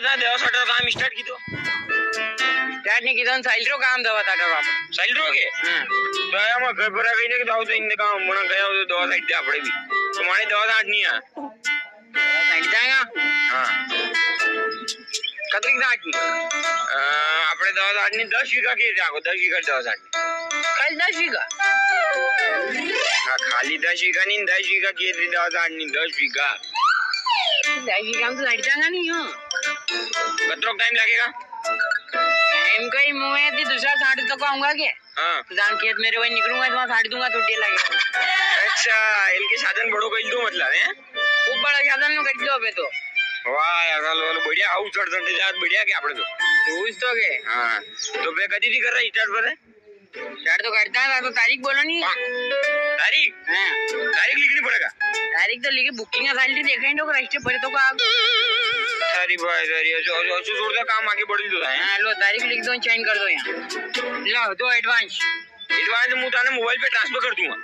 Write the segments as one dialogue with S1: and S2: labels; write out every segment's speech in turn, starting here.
S1: ना देवा सटर काम स्टार्ट की तो
S2: स्टार्ट नहीं कीधो साइल रो काम दवा ताटर बाप
S1: साइल रो के तो आया मैं घर पर आ गई ने दाव तो इन काम मना गया तो दवा साइड दे आपड़े भी तुम्हारी दवा साइड नहीं है
S2: साइड जाएगा
S1: हां
S2: कतरी साइड की
S1: આપણે દવા સાઈડ ની 10 વીઘા કે રાખો 10 વીઘા દવા સાઈડ
S2: ખાલી 10 વીઘા
S1: હા ખાલી 10 વીઘા ની 10 વીઘા કે દવા સાઈડ ની 10 વીઘા
S2: 10 વીઘા में तो साइड जाएगा नहीं हो
S1: कितना टाइम लगेगा
S2: टाइम कहीं मुझे थी दूसरा साइड तक आऊंगा के
S1: हां
S2: जान खेत मेरे वही निकलूंगा तो साइड दूंगा तो डे लगेगा
S1: अच्छा इनके साधन बड़ो कर दो मतलब है
S2: खूब बड़ा साधन नो कर दो अबे तो
S1: वाह यार लो बढ़िया हाउस चढ़ चढ़ जात बढ़िया के आपने तो
S2: रोज तो के
S1: हां तो बे कदी थी कर रहा स्टार्ट पर
S2: स्टार्ट तो करता है तो तारीख बोलो नहीं
S1: तारीख
S2: हां
S1: तारीख लिखनी पड़ेगा
S2: तारीख तो लिखी बुकिंग का फाइल देखें तो रजिस्टर पर तो का
S1: सारी भाई सारी जो जोरदार काम आगे बढ़ दो है
S2: हां लो तारीख लिख दो चेंज कर दो यहां लो दो एडवांस
S1: मैं ताने मोबाइल पे ट्रांसफर कर दूंगा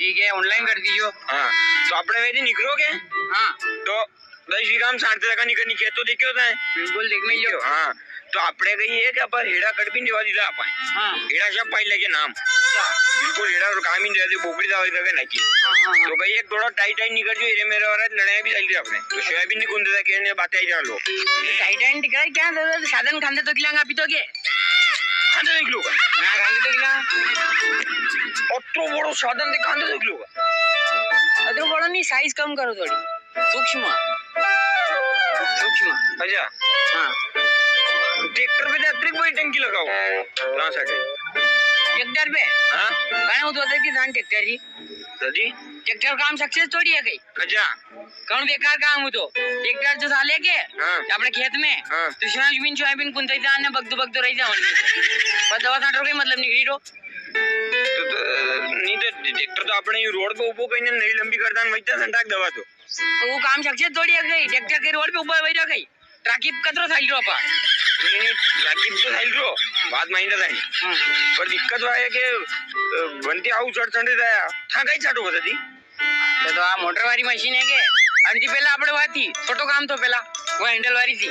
S2: ठीक है ऑनलाइन कर दीजिए
S1: हां तो अपने वेदी निकलोगे
S2: हां
S1: तो 10 वीघा में 60 निकलनी के तो देखो होता है
S2: बिल्कुल देख में लो
S1: हां तो अपने कही है कि अपन हेड़ा कट भी देवा दीदा अपन
S2: हां
S1: हेड़ा सब पाई लेके नाम बिल्कुल हेड़ा और काम ही दे दे बोकड़ी दवा दे ना की तो कही एक थोड़ा टाइट टाइट निकल जो एरे मेरे और लड़ाई भी चल रही अपने तो सोयाबीन नहीं गुंदे के ने बातें आई जा लो
S2: टाइट टाइट दिखा क्या दादा साधन खांदे तो खिलांगा अभी तो के
S1: खांदे देख लो
S2: ना खांदे तो खिला
S1: अतो बड़ो साधन दे खांदे देख लो
S2: अतो बड़ो नहीं साइज कम करो थोड़ी सूक्ष्म
S1: अच्छा
S2: हां
S1: ट्रैक्टर पे अतिरिक्त बड़ी टंकी लगाओ ना साथे
S2: ट्रैक्टर पे
S1: हां
S2: कने वो तो देखी धान ट्रैक्टर जी
S1: दादी
S2: ट्रैक्टर काम सक्सेस थोड़ी है कहीं
S1: अच्छा
S2: कौन बेकार काम हो तो ट्रैक्टर जो साले के अपने खेत में तो सोयाबीन कुंते जाने बगदो बगदो रह जाओ पर दवा साठ रुपए मतलब निकली रो
S1: तो नहीं तो ट्रैक्टर तो अपने रोड पे ऊपर कहीं नहीं लंबी करदान वैसा संटाक दवा तो
S2: वो काम सक्सेस थोड़ी है कहीं ट्रैक्टर के रोड पे ऊपर वही रह गई ट्रैकिप कतरो साइड रो अपा
S1: नहीं ट्रैकिप तो साइड रो बात माइंडा था पर दिक्कत वो है कि बनती आउ चढ़ चढ़ जाया था कहीं छाटो बता दी
S2: तो आ मोटर वाली मशीन है के अंती पहला આપણે વાતી છોટો કામ તો પેલા वो हैंडल वाली थी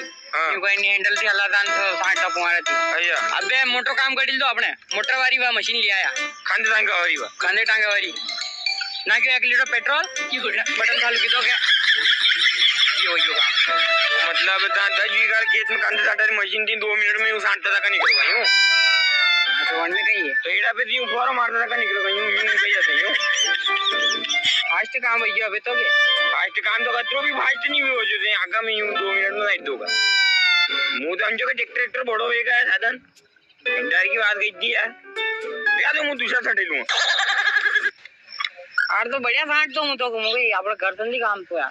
S2: કોઈ ની हैंडल થી હલાદાન તો સાટા પુવારા थी
S1: अय्या
S2: अबे मोटो काम करी दो આપણે मोटर वाली वा मशीन ले आया
S1: खांदे टांगा वाली वा
S2: खांदे टांगा वाली ना क्यों 1 लीटर पेट्रोल की बटन चालू की दो क्या ये हो गया
S1: मतलब 10 बीघा खेत में खांदे टाटा मशीन थी 2 मिनट में वो 60 तक निकल गई हूं
S2: तो वन में कही है
S1: तो एड़ा पे थी ऊपर मारता तक निकल गई हूं यूं कही जाती हूं
S2: फास्ट काम भैया अबे तो के
S1: फास्ट काम तो कतरो भी फास्ट नहीं भी हो जाते आगा में यूं 2 मिनट में साइड दोगा मुंह तो अंजो के ट्रैक्टर बड़ो वेगा है साधन इंटर की बात कही थी यार या तो मुंह दूसरा सटे लूंगा
S2: आर तो बढ़िया फाट तो हूं तो मुझे आपड़ा घर धंधी काम तो यार